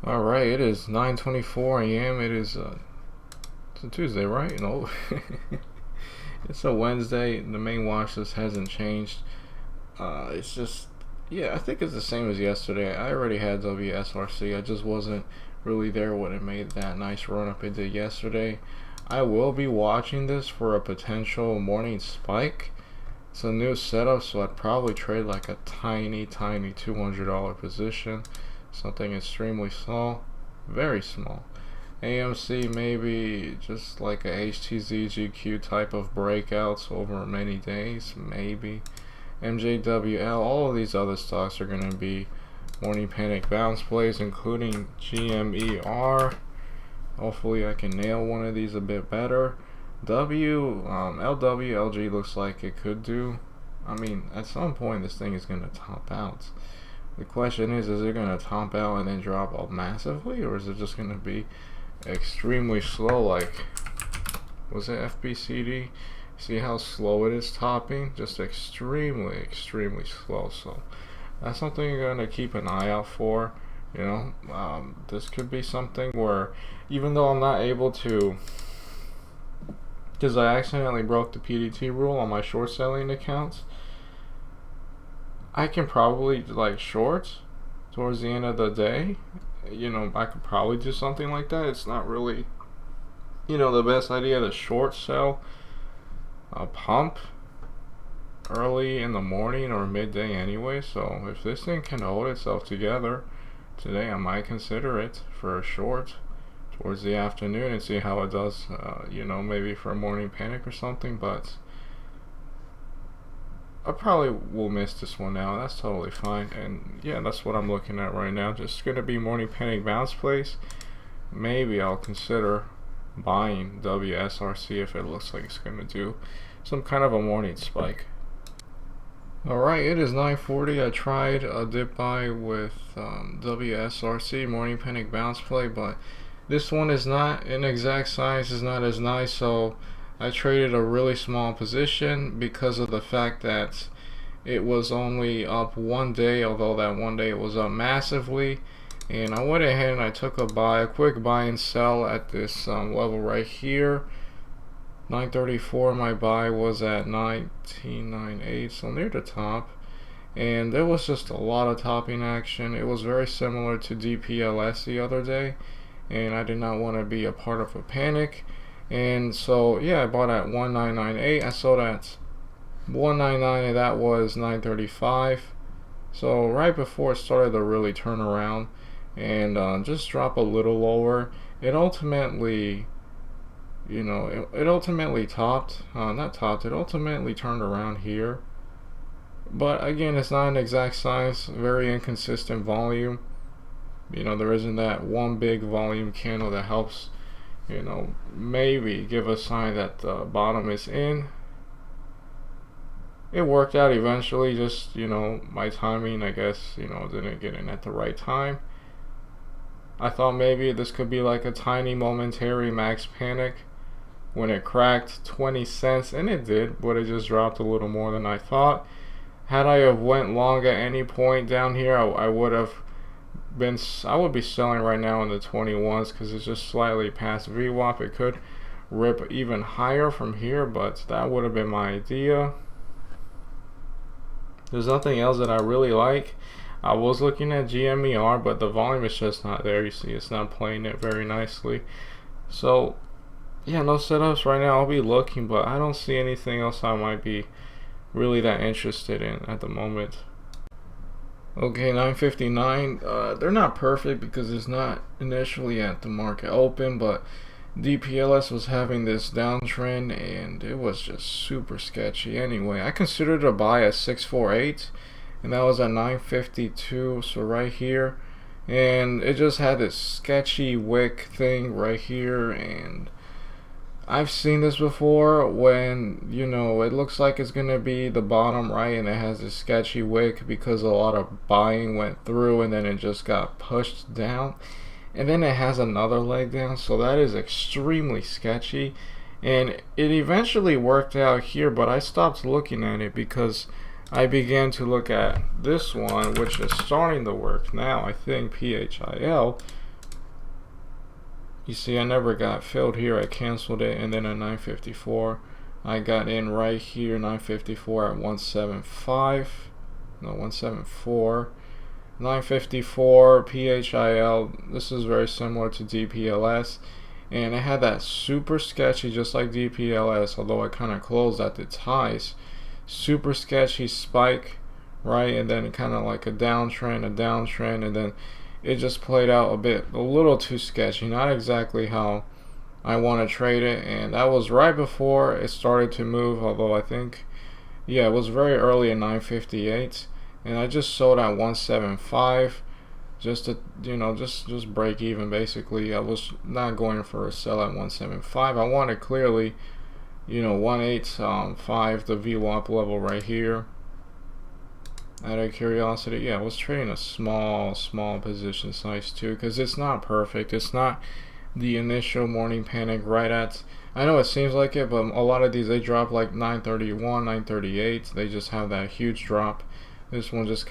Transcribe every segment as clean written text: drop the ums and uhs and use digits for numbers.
All right, it is 9:24 a.m. It is it's a Tuesday, right? No, it's a Wednesday. The main watch list hasn't changed. It's just, yeah, I think it's the same as yesterday. I already had WSRC. I just wasn't really there when it made that nice run up it did yesterday. I will be watching this for a potential morning spike. It's a new setup, so I'd probably trade like a tiny $200 position. Something extremely small, very small. AMC maybe just like a HTZ GQ type of breakouts over many days, maybe. MJWL, all of these other stocks are going to be morning panic bounce plays, including GMER. Hopefully I can nail one of these a bit better. LWLG looks like it could do. I mean, at some point this thing is going to top out. The question is it going to top out and then drop off massively, or is it just going to be extremely slow? Like, was it FBCD? See how slow it is topping? Just extremely slow. So that's something you're going to keep an eye out for. You know, this could be something where, even though I'm not able to, because I accidentally broke the PDT rule on my short selling accounts, I can probably like short towards the end of the day. You know, I could probably do something like that. It's not really, you know, the best idea to short sell a pump early in the morning or midday anyway. So if this thing can hold itself together today, I might consider it for a short towards the afternoon and see how it does. You know, maybe for a morning panic or something, but I probably will miss this one now. That's totally fine. And yeah, that's what I'm looking at right now. Just gonna be morning panic bounce plays. Maybe I'll consider buying WSRC if it looks like it's gonna do some kind of a morning spike. Alright, it is 9:40. I tried a dip buy with WSRC morning panic bounce play, but this one is not an exact size, is not as nice, so I traded a really small position because of the fact that it was only up one day, although that one day it was up massively. And I went ahead and I took a quick buy and sell at this level right here. 934, my buy was at 1998, so near the top. And there was just a lot of topping action. It was very similar to DPLS the other day, and I did not want to be a part of a panic. And so yeah, I bought at 1998. I sold at 199, and that was 935. So right before it started to really turn around and just drop a little lower, it ultimately, you know, it ultimately topped. Not topped. It ultimately turned around here. But again, it's not an exact size. Very inconsistent volume. You know, there isn't that one big volume candle that helps, you know, maybe give a sign that the bottom is in. It worked out eventually, just, you know, my timing, I guess, you know, didn't get in at the right time. I thought maybe this could be like a tiny momentary max panic when it cracked 20 cents, and it did, but it just dropped a little more than I thought. Had I have went long at any point down here, I would be selling right now in the 21s because it's just slightly past VWAP. It could rip even higher from here, but that would have been my idea. There's nothing else that I really like. I was looking at GMER, but the volume is just not there. You see, it's not playing it very nicely. So yeah, no setups right now. I'll be looking, but I don't see anything else I might be really that interested in at the moment. Okay, 959. They're not perfect because it's not initially at the market open, but DPLS was having this downtrend and it was just super sketchy. Anyway, I considered a buy at 648, and that was at 952. So right here, and it just had this sketchy wick thing right here, and I've seen this before when, you know, it looks like it's going to be the bottom, right, and it has this sketchy wick because a lot of buying went through and then it just got pushed down. And then it has another leg down, so that is extremely sketchy. And it eventually worked out here, but I stopped looking at it because I began to look at this one, which is starting to work now. I think PHIL, You see, I never got filled here. I canceled it, and then at 954 I got in right here, 954 at 175. No, 174. 954 PHIL. This is very similar to DPLS, and it had that super sketchy, just like DPLS, although it kind of closed at its highs. Super sketchy spike, right? And then kind of like a downtrend, and then it just played out a little too sketchy. Not exactly how I want to trade it, and that was right before it started to move, although I think, yeah, it was very early in 958, and I just sold at 175 just to, just break even. Basically, I was not going for a sell at 175. I wanted clearly, 185, the VWAP level right here. Out of curiosity, yeah, I was trading a small position size too, because it's not perfect. It's not the initial morning panic right at, I know it seems like it, but a lot of these, they drop like 931, 938. They just have that huge drop. This one just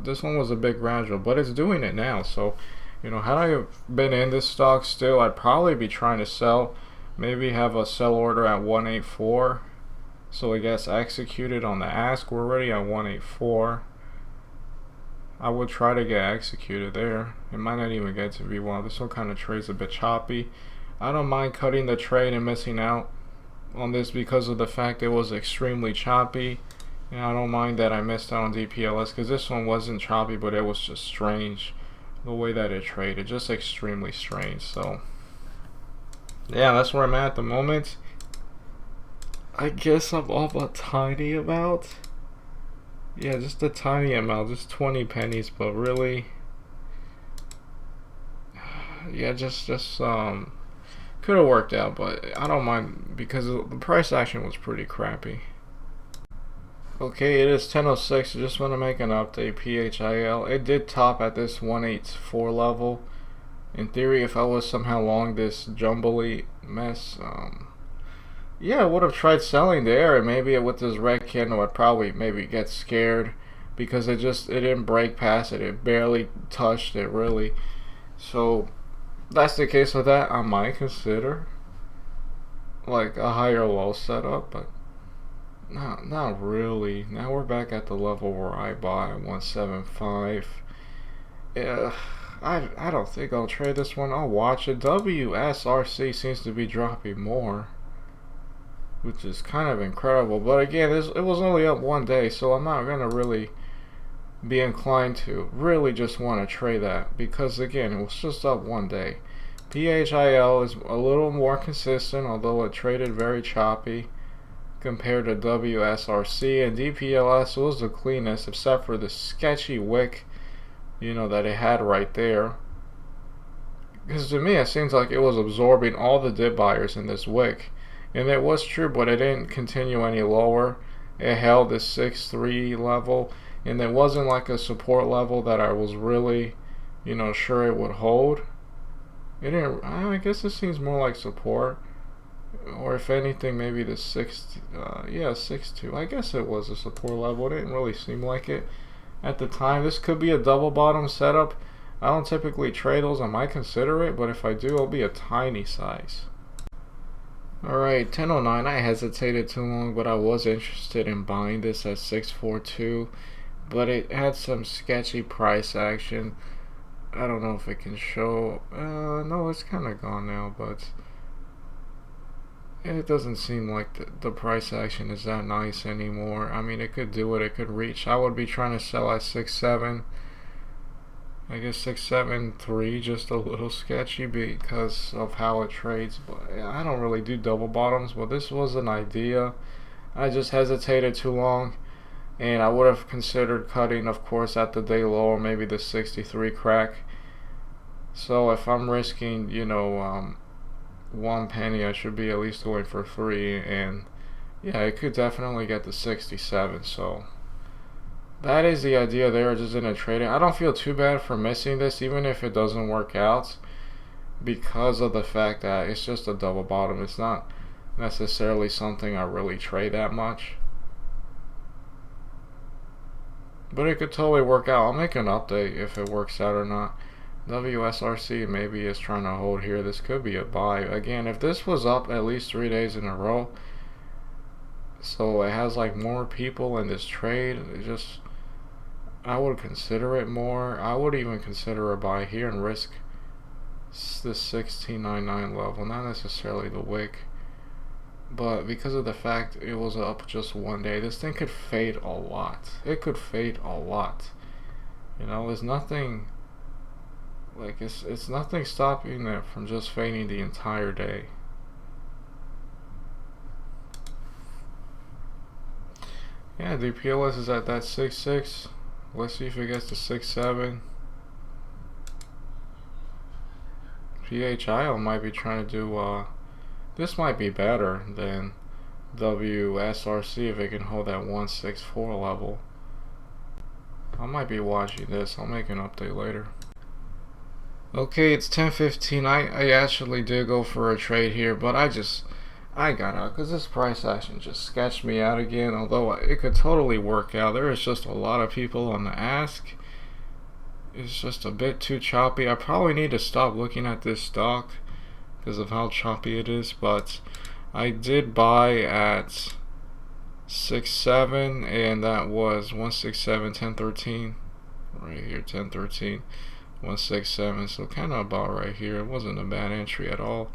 this one was a bit gradual, but it's doing it now. So, had I been in this stock still, I'd probably be trying to sell. Maybe have a sell order at 184. So it gets executed on the ask. We're already at 184. I would try to get executed there. It might not even get to be one. This one kind of trades a bit choppy. I don't mind cutting the trade and missing out on this because of the fact it was extremely choppy. And I don't mind that I missed out on DPLS because this one wasn't choppy, but it was just strange the way that it traded. Just extremely strange. So yeah, that's where I'm at the moment. I guess I'm off a tiny amount. Yeah, just a tiny amount, just 20 pennies, but really, yeah, just could have worked out, but I don't mind because the price action was pretty crappy. Okay, it is 10:06. I just want to make an update. PHIL, it did top at this 184 level. In theory, if I was somehow long this jumbly mess, yeah, I would have tried selling there, and maybe with this red candle I'd probably maybe get scared because it didn't break past it. It barely touched it really. So that's the case with that. I might consider like a higher low setup, but not really. Now we're back at the level where I buy 175. Yeah, I don't think I'll trade this one. I'll watch it. WSRC seems to be dropping more, which is kind of incredible. But again, it was only up one day, so I'm not going to really be inclined to really just want to trade that because, again, it was just up one day. PHIL is a little more consistent, although it traded very choppy compared to WSRC, and DPLS was the cleanest except for the sketchy wick, that it had right there. Because to me, it seems like it was absorbing all the dip buyers in this wick. And it was true, but it didn't continue any lower. It held the 6.3 level, and it wasn't like a support level that I was really, sure it would hold. It didn't. I guess it seems more like support, or if anything, maybe the 6.2. I guess it was a support level. It didn't really seem like it at the time. This could be a double bottom setup. I don't typically trade those. I might consider it, but if I do, it'll be a tiny size. Alright, 10:09. I hesitated too long, but I was interested in buying this at 642, but it had some sketchy price action. I don't know if it can show. No, it's kind of gone now, but it doesn't seem like the price action is that nice anymore. I mean, it could do it. It could reach. I would be trying to sell at 6.7. I guess 6.73, just a little sketchy because of how it trades. But I don't really do double bottoms, but this was an idea. I just hesitated too long, and I would have considered cutting, of course, at the day low or maybe the 63 crack. So if I'm risking, 1 penny, I should be at least going for 3, and yeah, it could definitely get to 67. So that is the idea there, just in a trading. I don't feel too bad for missing this, even if it doesn't work out, because of the fact that it's just a double bottom. It's not necessarily something I really trade that much, but it could totally work out. I'll make an update if it works out or not. WSRC maybe is trying to hold here. This could be a buy. Again, if this was up at least 3 days in a row, so it has like more people in this trade, I would consider it more. I would even consider a buy here and risk this 1699 level, not necessarily the wick, but because of the fact it was up just 1 day, this thing could fade a lot. It could fade a lot. You know, there's nothing like it's nothing stopping it from just fading the entire day. Yeah, the PLS is at that 6.6. Let's see if it gets to 6.7. PHIL might be trying to do this might be better than WSRC if it can hold that 164 level. I might be watching this. I'll make an update later. Okay, it's 10:15. I actually did go for a trade here, but I got out because this price action just sketched me out again. Although it could totally work out, there is just a lot of people on the ask. It's just a bit too choppy. I probably need to stop looking at this stock because of how choppy it is, but I did buy at 6.7, and that was 167, 1013 right here, 1013, 167, so kind of about right here. It wasn't a bad entry at all,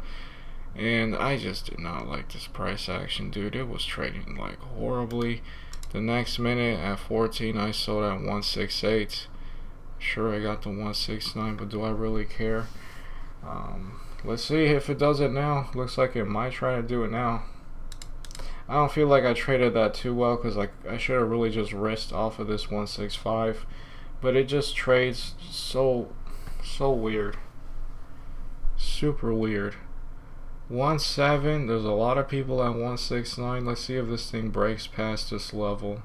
and I just did not like this price action, dude. It was trading like horribly. The next minute at 14 I sold at 168. Sure, I got the 169, but do I really care? Let's see if it does it now. Looks like it might try to do it now. I don't feel like I traded that too well because like I should have really just risked off of this 165, but it just trades so weird, super weird. 1.7. There's a lot of people at 169. Let's see if this thing breaks past this level.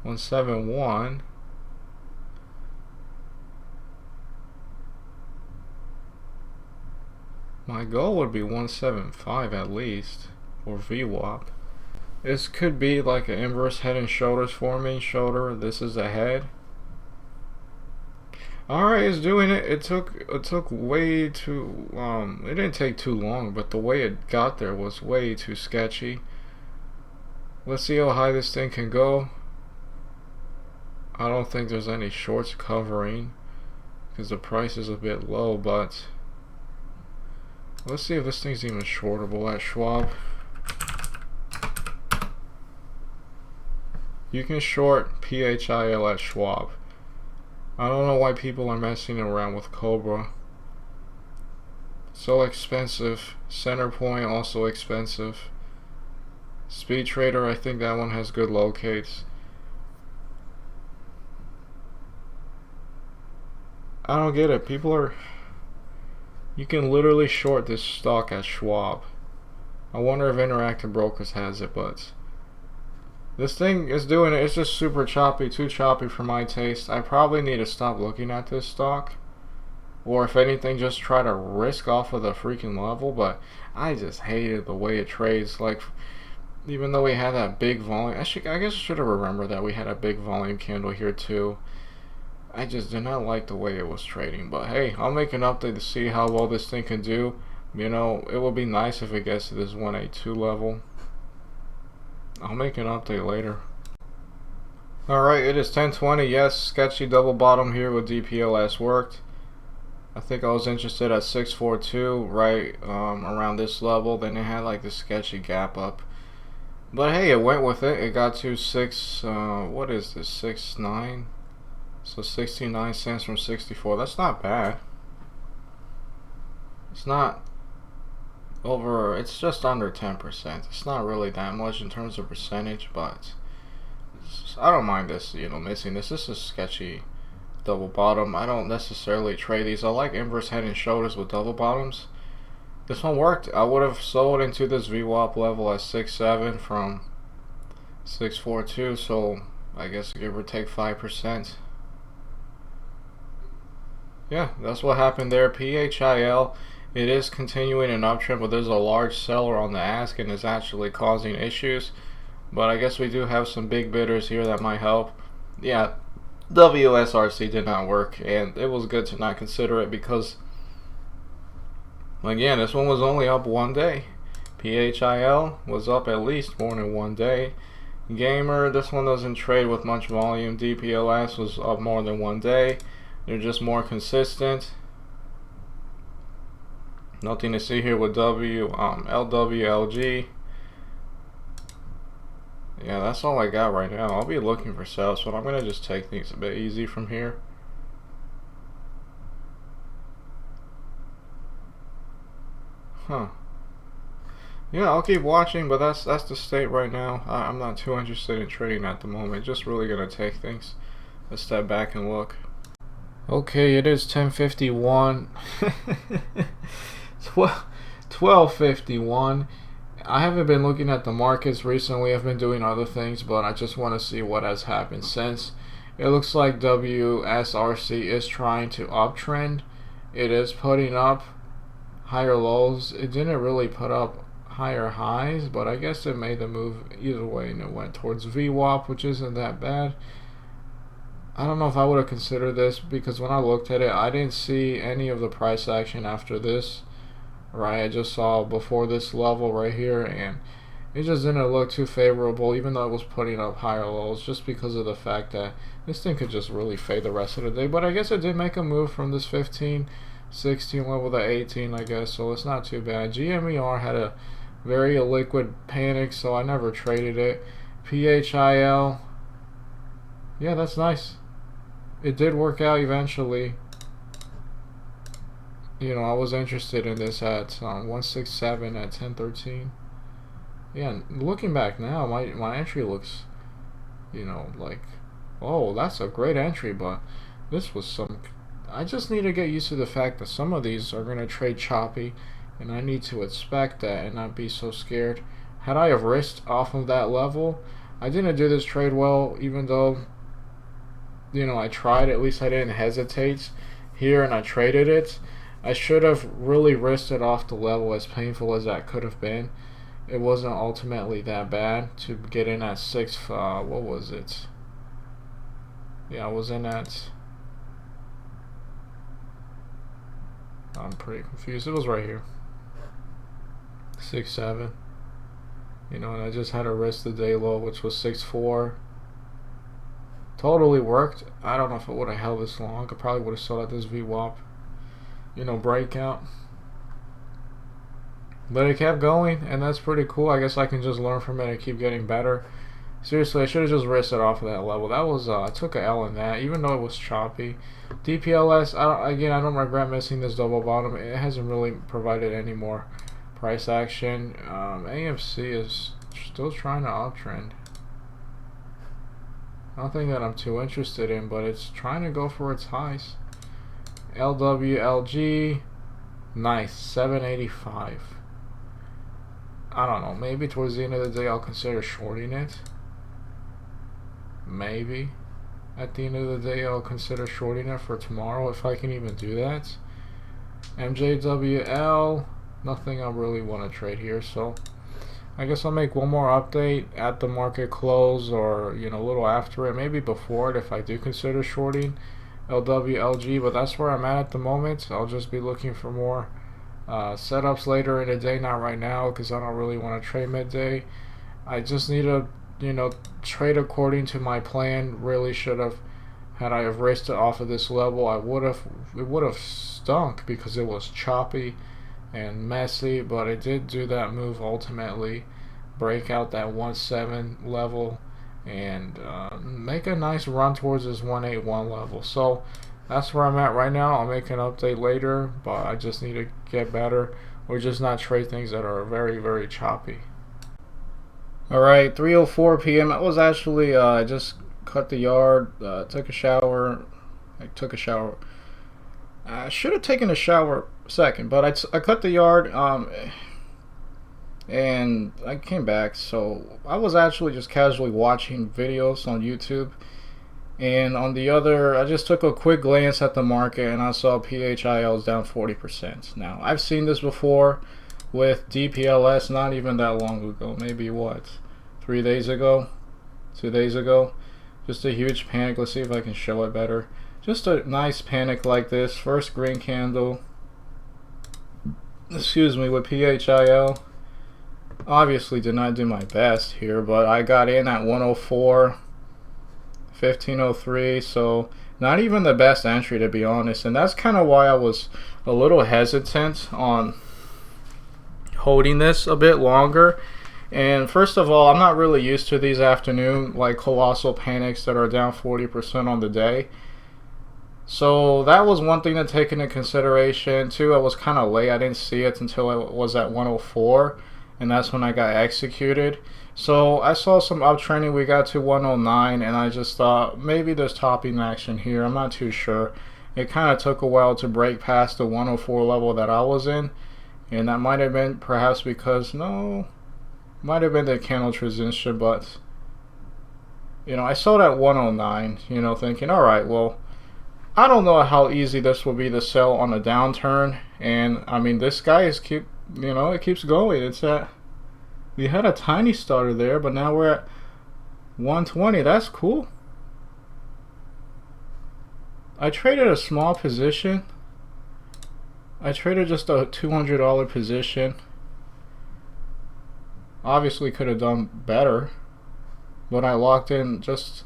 $171. My goal would be 175 at least, or VWAP. This could be like an inverse head and shoulders forming. Shoulder, this is a head. Alright, it's doing it. It took way too it didn't take too long, but the way it got there was way too sketchy. Let's see how high this thing can go. I don't think there's any shorts covering because the price is a bit low, but let's see if this thing's even shortable at Schwab. You can short PHIL at Schwab. I don't know why people are messing around with Cobra. So expensive. Center Point also expensive. Speed Trader, I think that one has good locates. I don't get it. You can literally short this stock at Schwab. I wonder if Interactive Brokers has it, but this thing is doing it. It's just super choppy, too choppy for my taste. I probably need to stop looking at this stock, or if anything, just try to risk off of the freaking level. But I just hated the way it trades. Like, even though we had that big volume, I guess I should have remembered that we had a big volume candle here too. I just did not like the way it was trading, but hey, I'll make an update to see how well this thing can do. You know, it would be nice if it gets to this 182 level. I'll make an update later. Alright, it is 10:20. Yes, sketchy double bottom here with DPLS worked. I think I was interested at 642, right around this level. Then it had like this sketchy gap up. But hey, it went with it. It got to what is this, 6.9? So 69 cents from 64. That's not bad. It's not over, it's just under 10%. It's not really that much in terms of percentage, but I don't mind this, you know, missing this. This is sketchy double bottom. I don't necessarily trade these. I like inverse head and shoulders with double bottoms. This one worked. I would have sold into this VWAP level at 6.7 from 6.42, so I guess give or take 5%. Yeah, that's what happened there. PHIL, it is continuing an uptrend, but there's a large seller on the ask and is actually causing issues. but I guess we do have some big bidders here that might help. Yeah, WSRC did not work, and it was good to not consider it because, again, this one was only up one day. PHIL was up at least more than one day. Gamer, this one doesn't trade with much volume. DPLS was up more than one day. They're just more consistent. Nothing to see here with LWLG. Yeah, that's all I got right now. I'll be looking for sales, but I'm going to just take things a bit easy from here. Huh. Yeah, I'll keep watching, but that's the state right now. I'm not too interested in trading at the moment. Just really going to take things a step back and look. Okay, it is 10:51. 12:51. I haven't been looking at the markets recently. I've been doing other things, but I just want to see what has happened since. It looks like WSRC is trying to uptrend. It is putting up higher lows. It didn't really put up higher highs, but I guess it made the move either way, and it went towards VWAP, which isn't that bad. I don't know if I would have considered this, because when I looked at it, I didn't see any of the price action after this. Right, I just saw before this level right here, and it just didn't look too favorable, even though it was putting up higher lows, just because of the fact that this thing could just really fade the rest of the day. But I guess it did make a move from this 15, 16 level to 18, I guess, so it's not too bad. GMER had a very illiquid panic, so I never traded it. PHIL, yeah, that's nice. It did work out eventually. You know, I was interested in this at 167 at 1013. Yeah, looking back now, my entry looks, you know, like, oh, that's a great entry, but this was some. I just need to get used to the fact that some of these are going to trade choppy, and I need to expect that and not be so scared. Had I have risked off of that level, I didn't do this trade well, even though, you know, I tried. At least I didn't hesitate here, and I traded it. I should have really risked it off the level, as painful as that could have been. It wasn't ultimately that bad to get in at 6. What was it? Yeah, I was in at. I'm pretty confused. It was right here. 6.7. You know, and I just had to risk the day low, which was 6.4. Totally worked. I don't know if it would have held this long. I probably would have sold at this VWAP, you know, breakout. But it kept going, and that's pretty cool. I guess I can just learn from it and keep getting better. Seriously, I should have just risked it off of that level. That was I took an L in that, even though it was choppy. DPLS, I don't regret missing this double bottom. It hasn't really provided any more price action. AMC is still trying to uptrend. Nothing that I'm too interested in, but it's trying to go for its highs. LWLG, nice, 785. I don't know, maybe towards the end of the day I'll consider shorting it. Maybe at the end of the day I'll consider shorting it for tomorrow, if I can even do that. MJWL, nothing I really want to trade here, so I guess I'll make one more update at the market close, or, you know, a little after it, maybe before it if I do consider shorting LWLG, but that's where I'm at the moment. I'll just be looking for more setups later in the day, not right now, because I don't really want to trade midday. I just need to, you know, trade according to my plan. Really should have, had I have raced it off of this level, it would have stunk because it was choppy and messy, but it did do that move ultimately, break out that 1.7 level and make a nice run towards this 181 level. So that's where I'm at right now. I'll make an update later, but I just need to get better, or just not trade things that are very, very choppy. Alright, 3:04 p.m. I was actually I just cut the yard, took a shower. I should have taken a shower second, but I cut the yard, and I came back. So I was actually just casually watching videos on YouTube, and on the other, I just took a quick glance at the market, and I saw PHIL is down 40%. Now, I've seen this before with DPLS not even that long ago, maybe what, 3 days ago, 2 days ago. Just a huge panic. Let's see if I can show it better. Just a nice panic like this. First green candle, excuse me, with PHIL. Obviously did not do my best here, but I got in at 104, 1503, so not even the best entry, to be honest. And that's kind of why I was a little hesitant on holding this a bit longer. And first of all, I'm not really used to these afternoon like colossal panics that are down 40% on the day. So that was one thing to take into consideration. Two, I was kind of late. I didn't see it until it was at 104, and that's when I got executed. So I saw some uptrending. We got to 109, and I just thought maybe there's topping action here. I'm not too sure. It kind of took a while to break past the 104 level that I was in, and that might have been perhaps because, no, might have been the candle transition, but you know, I sold at 109, you know, thinking, all right, well, I don't know how easy this will be to sell on a downturn. And I mean, this guy is it keeps going. It's at, we had a tiny starter there, but now we're at 120. That's cool. I traded a small position. I traded just a $200 position. Obviously could have done better, but I locked in just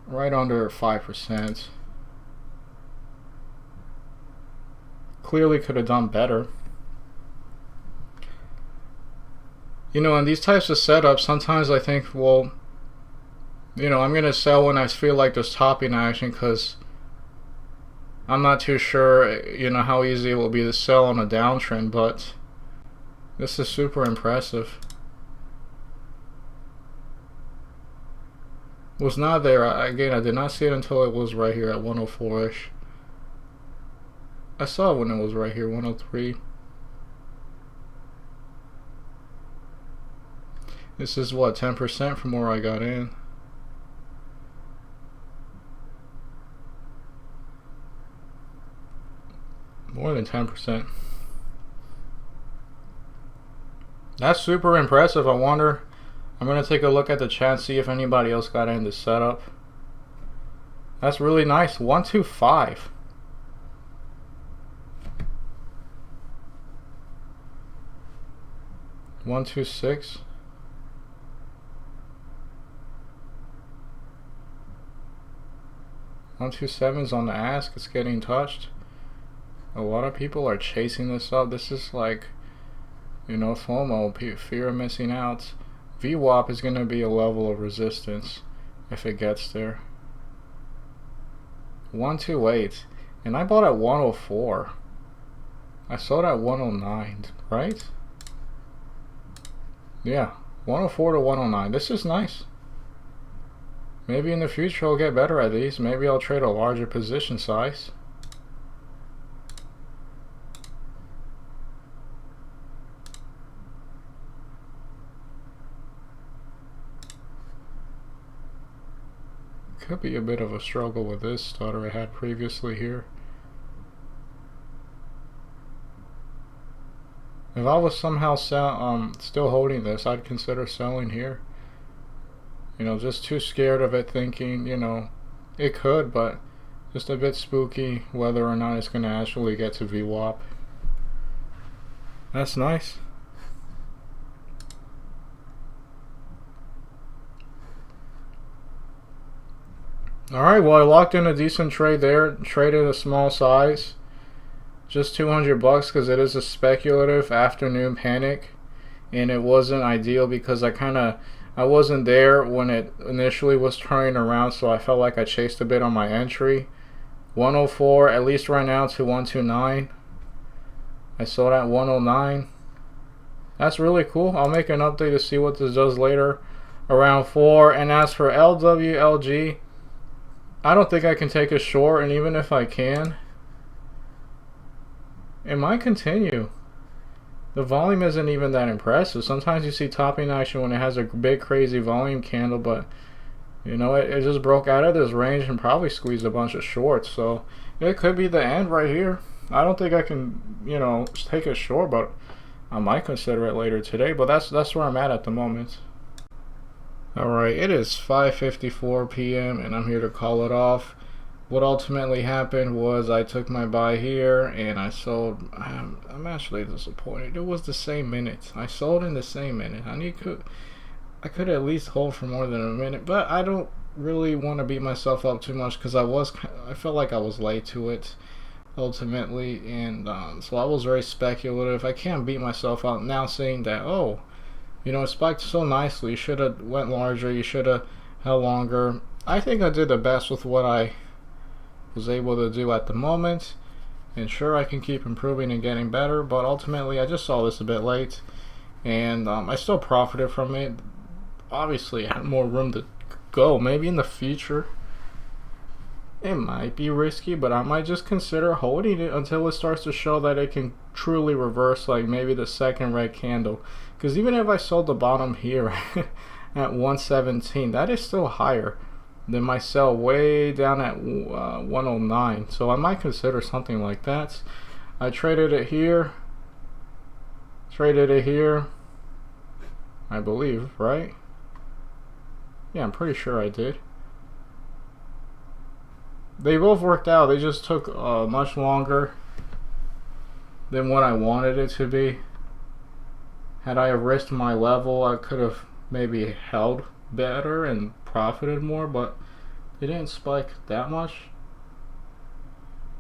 right under 5%. Clearly could have done better. You know, in these types of setups, sometimes I think, well, you know, I'm going to sell when I feel like there's topping action, because I'm not too sure, you know, how easy it will be to sell on a downtrend, but this is super impressive. Was not there. Again, I did not see it until it was right here at 104-ish. I saw it when it was right here, 103. This is what, 10% from where I got in. More than 10%. That's super impressive. I wonder, I'm going to take a look at the chat, see if anybody else got in this setup. That's really nice. 125. One, 2, 6. 127's on the ask. It's getting touched. A lot of people are chasing this up. This is like, you know, FOMO, fear of missing out. VWAP is going to be a level of resistance if it gets there. 128, and I bought at 104. I sold at 109, right? Yeah, 104 to 109. This is nice. Maybe in the future I'll get better at these. Maybe I'll trade a larger position size. Could be a bit of a struggle with this starter I had previously here. If I was somehow still holding this, I'd consider selling here. You know, just too scared of it, thinking, you know, it could, but just a bit spooky whether or not it's going to actually get to VWAP. That's nice. Alright, well, I locked in a decent trade there. Traded a small size. Just $200 because it is a speculative afternoon panic, and it wasn't ideal because I wasn't there when it initially was turning around, so I felt like I chased a bit on my entry. 104 at least right now to 129. I sold at 109. That's really cool. I'll make an update to see what this does later around 4. And as for LWLG, I don't think I can take a short, and even if I can, it might continue. The volume isn't even that impressive. Sometimes you see topping action when it has a big crazy volume candle, but you know, it just broke out of this range and probably squeezed a bunch of shorts. So it could be the end right here. I don't think I can, you know, take a short, but I might consider it later today. But that's where I'm at the moment. Alright, it is 5:54 p.m. and I'm here to call it off. What ultimately happened was I took my buy here and I sold. I'm actually disappointed. It was the same minute. I sold in the same minute. I could at least hold for more than a minute, but I don't really want to beat myself up too much because I felt like I was late to it ultimately, and so I was very speculative. I can't beat myself up now saying that, oh, it spiked so nicely. You should have went larger. You should have held longer. I think I did the best with what I was able to do at the moment. And sure, I can keep improving and getting better, but ultimately I just saw this a bit late. And I still profited from it. Obviously, I had more room to go. Maybe in the future, it might be risky, but I might just consider holding it until it starts to show that it can truly reverse, like maybe the second red candle. Because even if I sold the bottom here at 117, that is still higher than my sell way down at 109. So I might consider something like that. I traded it here, I believe, right? Yeah, I'm pretty sure I did. They both worked out. They just took much longer than what I wanted it to be. Had I risked my level, I could have maybe held better and profited more, but they didn't spike that much.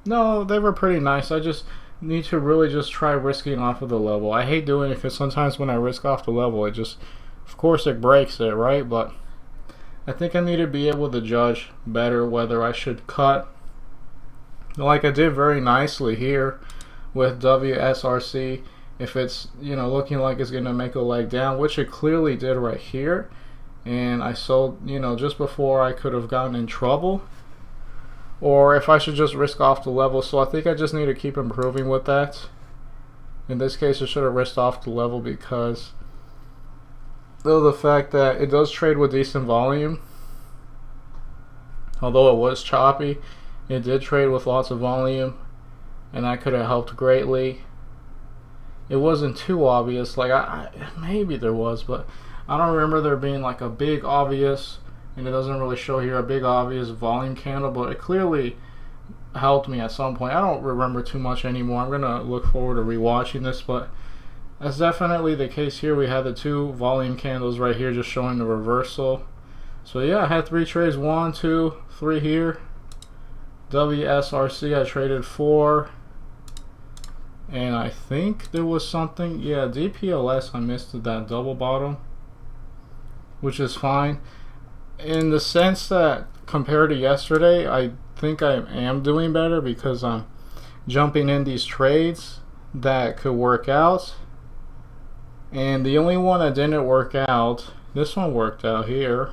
No, they were pretty nice. I just need to really just try risking off of the level. I hate doing it because sometimes when I risk off the level, of course it breaks it, right? But I think I need to be able to judge better whether I should cut, like I did very nicely here with WSRC. If it's looking like it's gonna make a leg down, which it clearly did right here, and I sold just before I could have gotten in trouble, or if I should just risk off the level. So I think I just need to keep improving with that. In this case, I should have risked off the level because though the fact that it does trade with decent volume, although it was choppy, it did trade with lots of volume, and that could have helped greatly. It wasn't too obvious, like maybe there was, but I don't remember there being like a big obvious, and it doesn't really show here, a big obvious volume candle, but it clearly helped me at some point. I don't remember too much anymore. I'm gonna look forward to rewatching this, but that's definitely the case here. We had the two volume candles right here just showing the reversal. So yeah, I had 3 trades, 1, 2, 3 here. WSRC I traded 4. And I think there was something, yeah, DPLS I missed that double bottom, which is fine. In the sense that compared to yesterday, I think I am doing better because I'm jumping in these trades that could work out. And the only one that didn't work out, this one worked out here.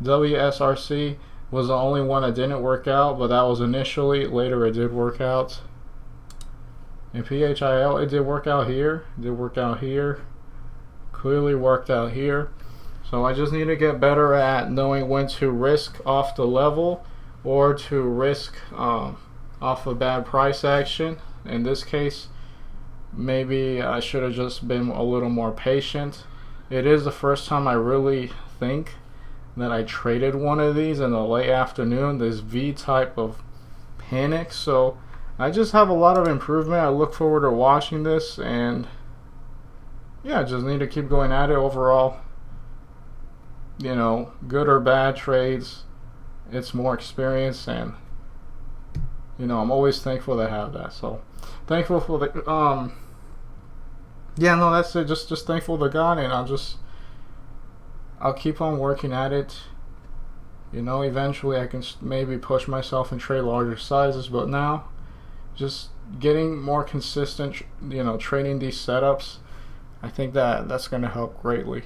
WSRC was the only one that didn't work out, but that was initially. Later it did work out. And PHIL, it did work out here. It did work out here. Clearly worked out here. So I just need to get better at knowing when to risk off the level or to risk off a bad price action. In this case, maybe I should have just been a little more patient. It is the first time I really think that I traded one of these in the late afternoon, this V type of panic. So I just have a lot of improvement. I look forward to watching this, and yeah, just need to keep going at it. Overall, good or bad trades, it's more experience, and I'm always thankful to have that. So thankful for the yeah, no, that's it. Just thankful to God, and I'll keep on working at it. Eventually I can maybe push myself and trade larger sizes, but now just getting more consistent, trading these setups, I think that's going to help greatly.